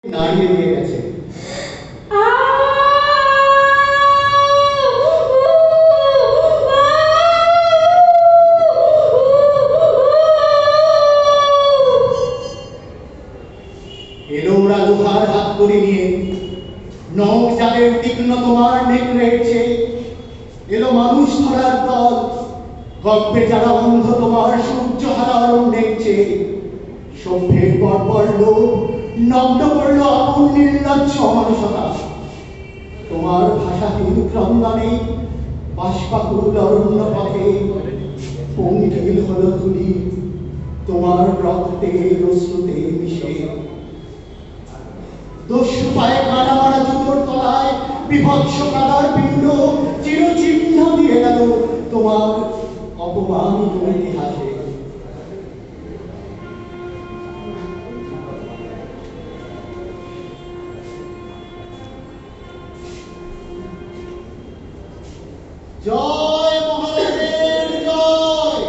নাড়িয়ে দিয়ে গেছে। এলো ওরা লোহার হাত করে নিয়ে, নখ যাদের তীক্ষ্ণ তোমার নেকড়েছে। এলো মানুষ ধরার দল, গল্পে যারা অন্ধ তোমার সূর্য হারার দেখছে। সভ্যের বর্বর লোক নগ্ন করল আপন নির্লজ্জ মানুষতা। তোমার ভাষাহীন ক্রন্দনে বাষ্পাকুল অরণ্য পথে পঙ্কিল হলো ধুলি তোমার রক্তে অশ্রুতে মিশে। দস্যু পায়ে কাটা মারা জুতোর তলায় বিভৎস কাদার পিণ্ড চিরচিহ্ন দিয়ে গেল তোমার অপমানিত ইতিহাসে। জয় মহারাজের জয়,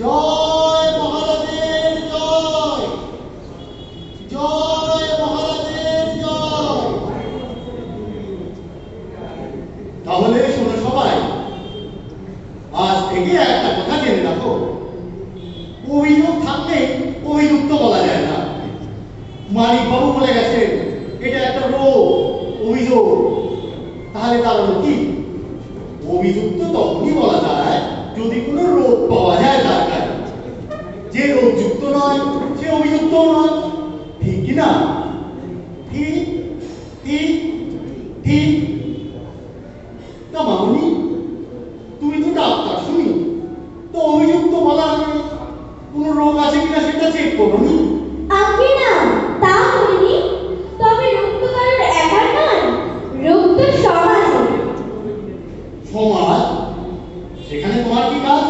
জয় মহারাজের জয়, জয় মহারাজের জয়। তাহলে শোনো সবাই, আজ থেকে একটা কথা জেনে রাখো, অভিযোগ থাকলে অভিযুক্ত বলা যায় না। মানিক বাবু বলে গেছেন এটা একটা রোগ, অভিযোগ। তাহলে তার হলো কি? অভিযুক্ত তখনই বলা যায় যদি কোনো রোগ পাওয়া যায় তার কাছে। যে রোগযুক্ত নয় সে অভিযুক্ত নয়, ঠিক কি না? ঠিক ঠিক ঠিক। তা মামনি, তুমি তো ডাক্তার, শুনি তো অভিযুক্ত বলা আগে কোনো রোগ আছে কিনা সেটা চেক করোনি? আগে না, তা করিনি। তবে রোগ তো কারোর একার নয়, রোগ তো সমাজের। সমাজ? সেখানে তোমার কি কাজ?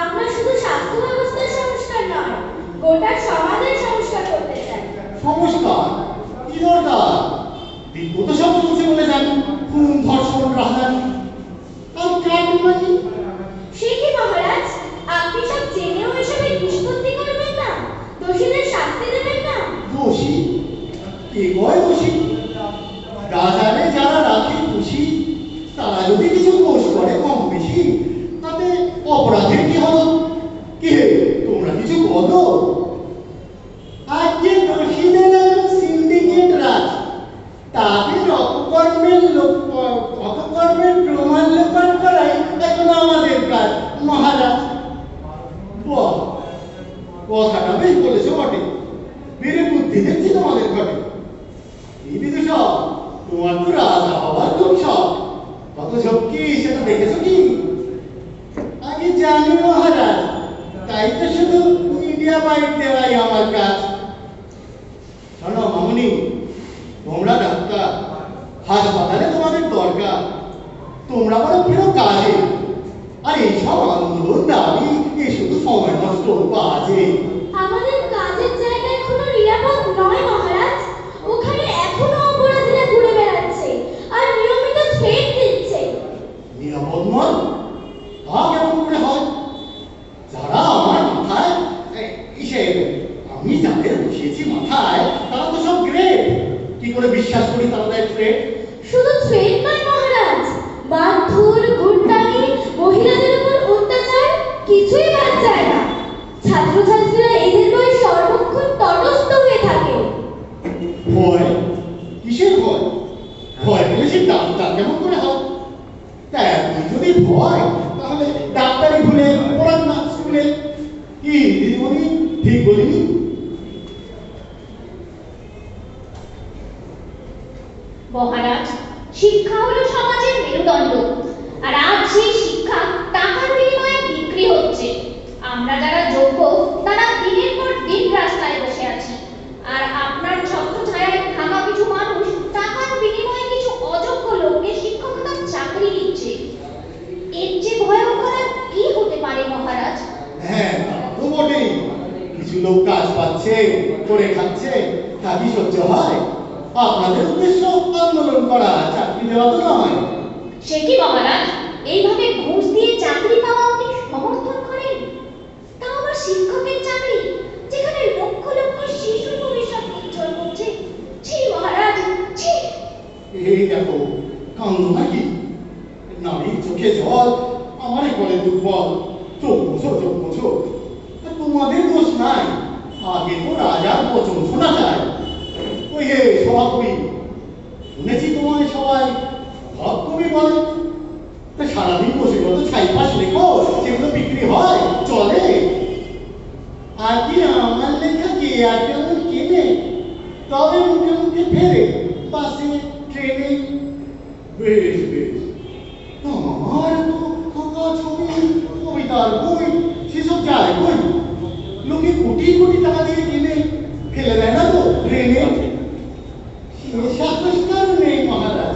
আমরা শুধু স্বাস্থ্য ব্যবস্থার সংস্কার নয়, গোটা সমাজের সংস্কার করতে চাই। সংস্কার কি দরকার? বিগত সব চলছে বলে জানি, খুন ধর্ষণ রাহাজানি। আর কেন মানি? সে কি মহারাজ, আপনি সব জেনেও এসবের নিষ্পত্তি করবেন না? দোষীদের শাস্তি দেবেন না? দোষী? কে কয় দোষী? রাজারে যারা রাখে খুশি, তারা যদি কিছু দোষ করে কম বেশি, তাতে অপরাধের কি হলো? কি হে, তোমরা কিছু বলো? আজকে দোষীদের একজন সিন্ডিকেট রাজ, তাদের অপকর্মের প্রমাণ লোপাট করাই এখন আমাদের কাজ মহারাজ। বাহ, কথাটা বেশ বলেছো বটে। মেরে বুদ্ধি দেখছি তোমাদের ঘটে। এই বিদূষক, তোমার তো রাজা হওয়ার খুব শখ, কত ঝক্কি সেটা দেখেছো কি? আগে জানি মহারাজ, তাই তো শুধু মিডিয়া বাইট দেওয়াই আমার কাজ। শোনো মামনি, তোমরা ডাক্তার, হাসপাতালে তোমাদের দরকার, তোমরা বড় প্রিয় কাজে। আর এইসব আন্দোলন দাবি এ শুধু সময় নষ্ট বাজে। আমাদের কাজের জায়গা এখনো নিরাপদ নয় মহারাজ। ওখানে এখনো অপরাধীরা ঘুরে বেড়াচ্ছে আর নিয়মিত থ্রেট দিচ্ছে। নিরাপদ নয়? তা কেমন করে হয়? যারা আমার মাথায় আমি যাদের বসিয়েছি মাথায়, তারা তো সব গ্রেট। কি করে বিশ্বাস করি তারা দেয় থ্রেট? শুধু থ্রেট নয় মহারাজ, মারধর, গুন্ডামি, মহিলাদের উপর অত্যাচার, কিছুই বাদ যায় না। ছাত্রছাত্রীরা এদের বই সর্বক্ষণ তটস্থ হয়ে থাকে। ভয়? কিসের ভয়? ভয় পেলে সে ডাক্তার কেমন করে হয়? তা এতই যদি ভয়, তাহলে ডাক্তারি ভুলে পড়ান না স্কুলে। কি দিদিমণি, ঠিক বলিনি? মহারাজ, শিক্ষা হলো সমাজের মেরুদণ্ড, আর আজ সেই শিক্ষা টাকার বিনিময়ে বিক্রি হচ্ছে। আমরা যারা যোগ্য তারা দিনের পর দিন রাস্তায় বসে আছি, আর আপনার ছত্রছায়ায় থাকা কিছু মানুষ টাকার বিনিময়ে কিছু অযোগ্য লোককে শিক্ষকতার চাকরি দিচ্ছে। এর চেয়ে ভয়ঙ্কর আর কি হতে পারে মহারাজ? হ্যাঁ, তা তো বটেই। কিছু লোক কাজ পাচ্ছে, করে খাচ্ছে, তা কি সহ্য হয়? আপনাদের উদ্দেশ্য আন্দোলন করা, চাকরি দেওয়া তো নয়। সে কি মহারাজ, এইভাবে ঘুষ দিয়ে চাকরি পাওয়া আপনি সমর্থন করেন? তা আবার শিক্ষকের চাকরি, যেখানে লক্ষ লক্ষ শিশু ভবিষ্যৎ উজ্জ্বল করছে। এই দেখো কান্দ নাকি? নারীর চোখে জল, আমারই করে দুর্বল। চোখ বোঝো, চোখ বোঝো। তোমাদের দোষ নাই, আগে তো রাজার বচন শোনা যায়। ওই হে সভাকবি, শুনেছি তোমায় সবাই ভাব কবি বলে। তা সারাদিন বসে কত ছাইপাশ লেখো, সেগুলো বিক্রি হয়, চলে? আর কি আমার লেখা কে আর কেমন কেনে? তবে মুখে মুখে ফেরে, বাসে ট্রেনে। বেশ বেশ, আমার তো আঁকা ছবি, কবিতার বই, সেসব যায় বই। লোকে কোটি কোটি টাকা দিয়ে কিনে ফেলে দেয় না তো ট্রেনে। সে সাহসকার নেই মহারাজ।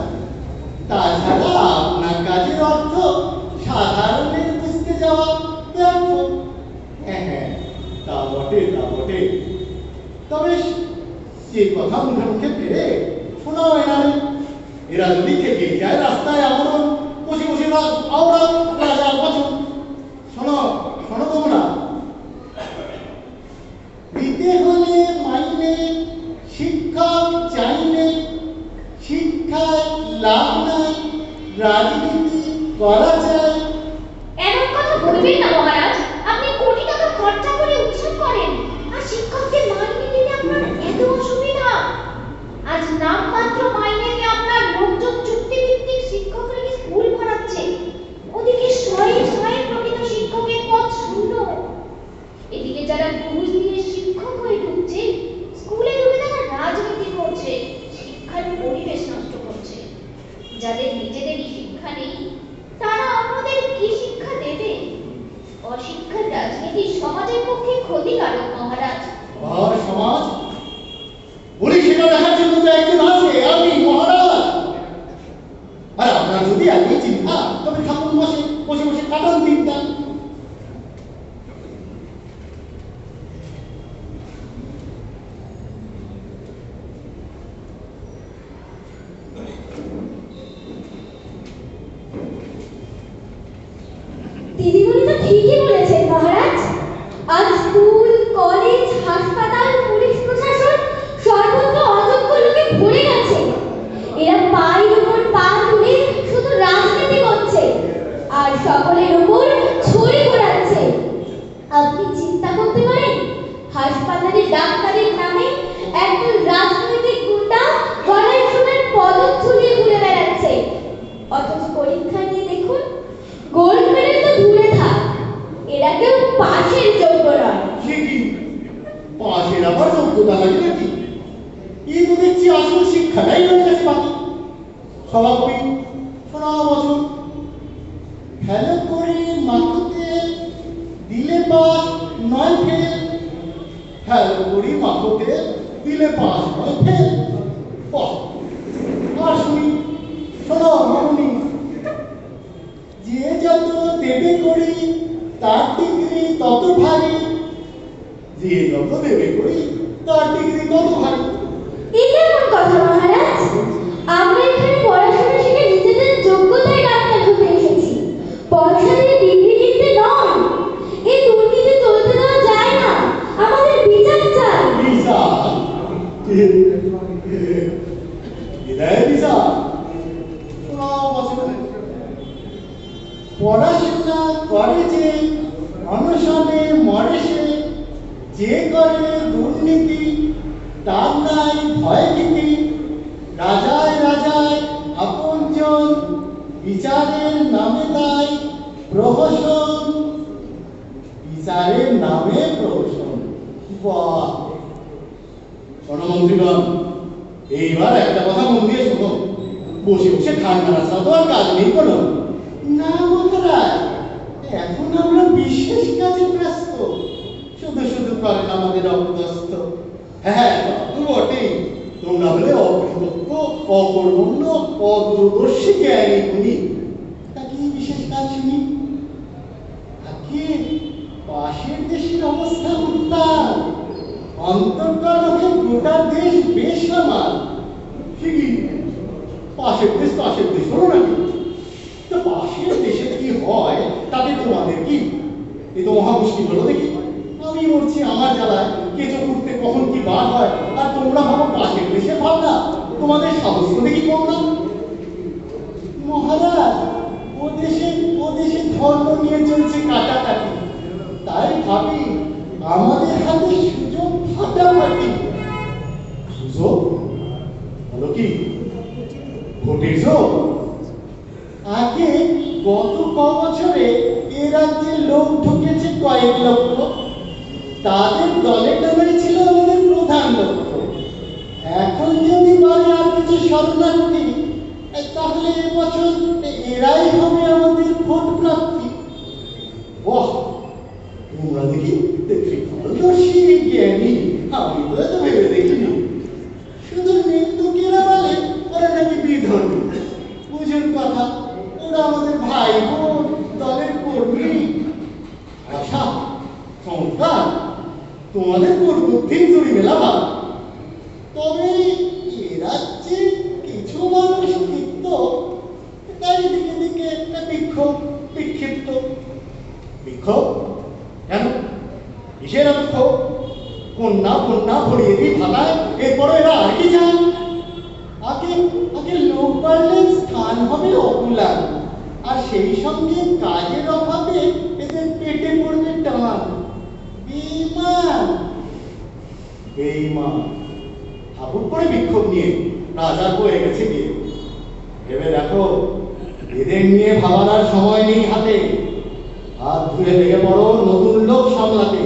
তাছাড়া আপনার কাজের অর্থ সাধারণের বুঝতে যাওয়া ব্যর্থ। হ্যাঁ হ্যাঁ, তা বটে, তা বটে। তবে যে কথা মুখে মুখে ফেরে শোনাও এনারে। এরা যদি থেকে যায় রাস্তায় আমরণ, বসে বসে আওড়া রাজার বচন। শোনো শোনো তোমরা, দিতে হলে মাইনে, শিক্ষক চাইলে, শিক্ষায় লাভ নাই, রাজনীতি করা যায়। এমন কথা বলবেন না মহারাজ। আপনি কোটি টাকা খরচা করে উৎসব করেন, আর শিক্ষককে মাইনে দিতে আপনার এত অসুবিধা। আজ নামমাত্র মাইনে নিয়ে আপনার লোকজন চুক্তিভিত্তিক শিক্ষক রেখে স্কুল ভরাচ্ছে। ওদিকে শয়ে শয়ে প্রকৃত শিক্ষকের পদ শূন্য। এদিকে যারা ঘুষ দিয়ে শিক্ষক হয়ে ঢুকছে, স্কুলে ঢুকে তারা রাজনীতি করছে, শিক্ষার পরিবেশ নষ্ট করছে। যাদের নিজেদেরই শিক্ষা নেই, তারা আমাদের কি শিক্ষা দেবে? অশিক্ষার রাজনীতি সমাজের পক্ষে ক্ষতিকারক মহারাজ। আর সমাজ বলি, সেটা দেখার জন্য তো একজন আছে, আমি মহারাজ। আর আপনার যদি একই চিন্তা, তবে ঠাকুর বসে বসে বসে কাটান দিনটা। দিদিমণি তো ঠিকই বলেছেন মহারাজ। আজ স্কুল, কলেজ, হাসপাতাল, পুলিশ প্রশাসন সর্বত্র অযোগ্য লোকে ভরে গেছে। এরা পায়ের উপর পা তুলে শুধু রাজনীতি করছে আর সকলের উপর ছড়ি ঘোরাচ্ছে। আপনি চিন্তা করতে পারেন, হাসপাতালে ডাক্তারের নামে একজন রাজনৈতিক গুন্ডা গলায় সোনার পদক ঝুলিয়ে ঘুরে বেড়াচ্ছে। অথচ পরীক্ষা নিয়ে দেখুন, গোল্ড মেডেল তো দূরে থাক, এরা কেউ পাশের যোগ্য নয়। সে কি পাশের আবার যোগ্যতা লাগে নাকি? এই তো দেখছি আসল শিক্ষাটাই রয়ে গেছে বাকি। সভাকবি, শোনাও বচন। ফেলো করে মাথুতে দিলে পাস নয় ফেল। ফেলো করি মাথুতে দিলে পাস নয় ফেল। বাহ! আর শুনি, শোনো মামুনি। যে যত দেবে করি, তার ডিগ্রি তত ভারী। যে যত দেবে করি, তার ডিগ্রি তত ভারী। এই কেমন কথা মহারাজ? আমরা এখানে পড়াশোনা শিখে নিজেদের যোগ্যতায় ডাক্তার হতে এসেছি, পয়সা দিয়ে ডিগ্রি কিনতে নয়। এই দুর্নীতি চলতে দেওয়া যায় না, আমাদের বিচার চাই। বিচার? এটাই বিচার? শোনাও বচন। পড়াশোনা করে যে, অনশনে মরে সে। যে করে দুর্নীতি, তার নাই ভয় ভীতি। রাজায় রাজায় আপনজন, বিচারের নামে তাই প্রহসন। বিচারের নামে প্রহসন। বাহ! শোনো মন্ত্রীগণ, এইবার একটা কথা মন দিয়ে শোনো। বসে বসে ঠান্ডা রাস্তা তো আর কাজ নেই কোনো। না মহারাজ, এখন আমরা বিশেষ কাজে ব্যস্ত। শুধু শুধু করেন আমাদের অপদস্থ। হ্যাঁ, তো বটেই। তোমরা বলে অকৃতজ্ঞ, অকর্মণ্য, অদূরদর্শী জ্ঞানী গুণী। তা কি বিশেষ কাজ শুনি? তাকে পাশের দেশের অবস্থা উত্তাল। অন্তর্গত গোটা দেশ বেসামাল। ঠিকই, পাশের দেশ হলো নাকি? তো পাশের দেশে কি হয় তাতে তোমাদের কি? এ তো মহা মুশকিল হলো দেখি। আমি মরছি আমার জ্বালায়, কেঁচো করতে কখন কি বার হয়, আর তোমরা ভাবো পাশের দেশে ভাবনা। তোমাদের সাহস তো দেখি কম না। মহারাজ, ও দেশে ধর্ম নিয়ে চলছে কাটাকাটি, তাই ভাবি আমাদের হাতে সুযোগ ফাটাফাটি। সুযোগ হলো কি? ভোটের যোগ। আগে গত বছরে এ রাজ্যে লোক ঢুকেছে কয়েক লক্ষ, তাদের দলে টলে ছিল আমাদের প্রধান লক্ষ্য। এখন যদি বলে আর কিছু শরণার্থী, তাহলে এবছর এরাই হবে আমাদের ভোট প্রার্থী। বাহ, তোমরা দেখি ফলদর্শী জ্ঞানী, আমি তো এত ভেবে দেখিনি। শুধু মৃত্যুকেরা বলে ওরা নাকি বিধর্মী। বুঝুন কথা, ওরা আমাদের ভাই বোন, দলের কর্মী। আশা সংস্কার তোমাদের বুদ্ধির জুড়ি মেলাবা। তবে এ রাজ্যে কিছু মানুষ ক্ষিপ্ত, তাই দিকে দিকে একটা বিক্ষিপ্ত। বিক্ষোভ কেন? কিসের বিক্ষোভ? কন্যা ভরিয়ে দিই ভাতায়, এরপরে এরা আর কি চান? আগে লোক বাড়লে স্থান হবে অকুলান, আর সেই সঙ্গে কাজের অভাবে এদের পেটে পড়বে টান। বেঈমান ঠাকুর করে বিক্ষোভ নিয়ে রাজা হয়ে গেছে গিয়ে। ভেবে দেখো, এদের নিয়ে ভাবানোর সময় নেই হাতে। হাত ধুয়ে লেগে পড়ো নতুন লোক সামলাতে।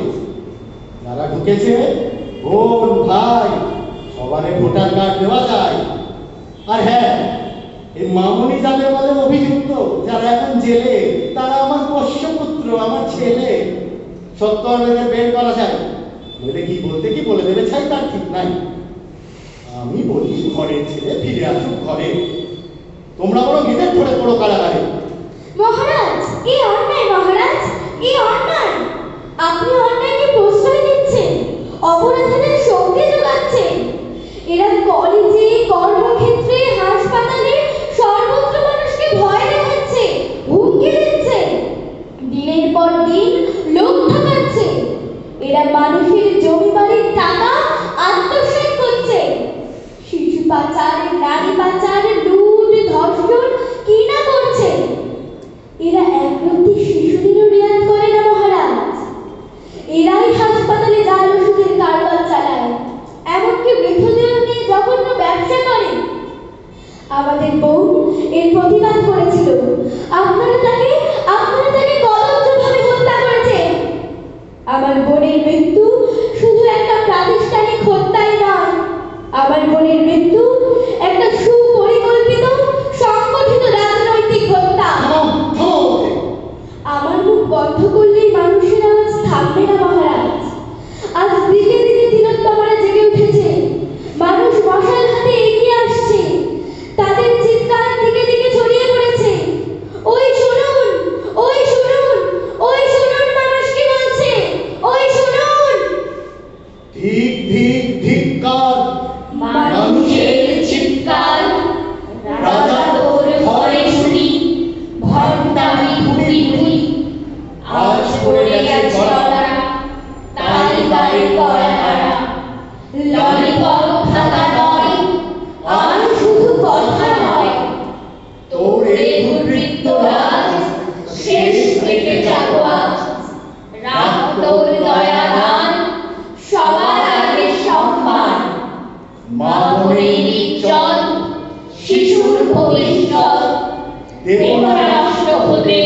যারা ঢুকেছে বোন ভাই সবারে ভোটার কার্ড দেওয়া যায়। আর হ্যাঁ, এই মামনি যাদের বলে অভিযুক্ত, যারা এখন জেলে, তারা আমার পোষ্যপুত্র, আমার ছেলে। সত্য এদের বের করা যায়। বলে কি বলতে কি বলে দেবে ছাই, তার ঠিক নাই। আমি বলি ঘরের ছেলে ফিরে আসুক ঘরে, তোমরা বড় ভিতর পড়ে পড়ো কারাগারে। মহারাজ, এই অন্যায় মহারাজ, এই অন্যায়। আপনি অন্যায়কে প্রশ্রয় দিচ্ছেন, অপরাধীদের শক্তি যোগাচ্ছেন। এরা কলেজে, কর্মক্ষেত্রে, হাসপাতালে সর্বত্র মানুষকে ভয় দেখাচ্ছে, হুমকি দিচ্ছে, দিনের পর দিন লোক ঠকাচ্ছে। এরা মানুষের জমি বাড়ির টাকা আত্মসাৎ করছে। শিশু পাচার, নারী পাচার, লুট, ধর্ষণ কি না করছে। এরা একরত্তি শিশুদেরও রিয়াদ করে না মহারাজ। এরাই হাসপাতালে জাল ওষুধের কারবার চালায়, এমনকি মৃতদেহ নিয়ে জঘন্য ব্যবসা করে। আমাদের বোন এর প্রতিবাদ করেছিল, আপনারা তাকে কদর্যভাবে হত্যা করেছেন। আমার বোনের মৃত্যু শুধু একটা প্রাতিষ্ঠানিক হত্যাই নয়, আমার বোনের মৃত্যু একটা সুপরিকল্পিত সংগঠিত রাজনৈতিক হত্যা। আমার মুখ বন্ধ করলেই মানুষের আওয়াজ থামবে না মহারাজ। আজ দিকে দিকে তিলোত্তমারা জেগে উঠেছে, মানুষ মশাল হাতে এগিয়ে আসছে, তাদের চিৎকার দিকে দিকে ছড়িয়ে পড়েছে। ওই শুনুন, ওই শুনুন, ওই শুনুন, মানুষ কি বলছে, ওই শুনুন। ঠিক ঠিক ধিক্কার, মানুষের চিৎকার, রাজা তোর ঘরে শুনি, ভণ্ডামি ভুটি ভুটি। আজ পড়ে গেছে ধরা, তাই গায়ে করা হারা। ললিপপ খাতা নয়, আর শুধু কথা নয়। তোর এই দুর্বৃত্ত রাজ শেষ থেকে যাবো আজ। রাখ তোর দয়া দান, সবার আগে সম্মান। মা বোনের ইজ্জত, শিশুর ভবিষ্যৎ দেব না নষ্ট হতে,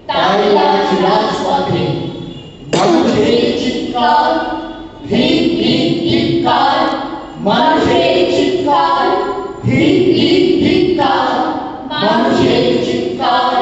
তাই আজ রাজপথে। মানুষের চিৎকার, ধিক ধিক ধিক্কার, মানুষের চিৎকার, ধিক ধিক ধিক্কার, মানুষের চিৎকার।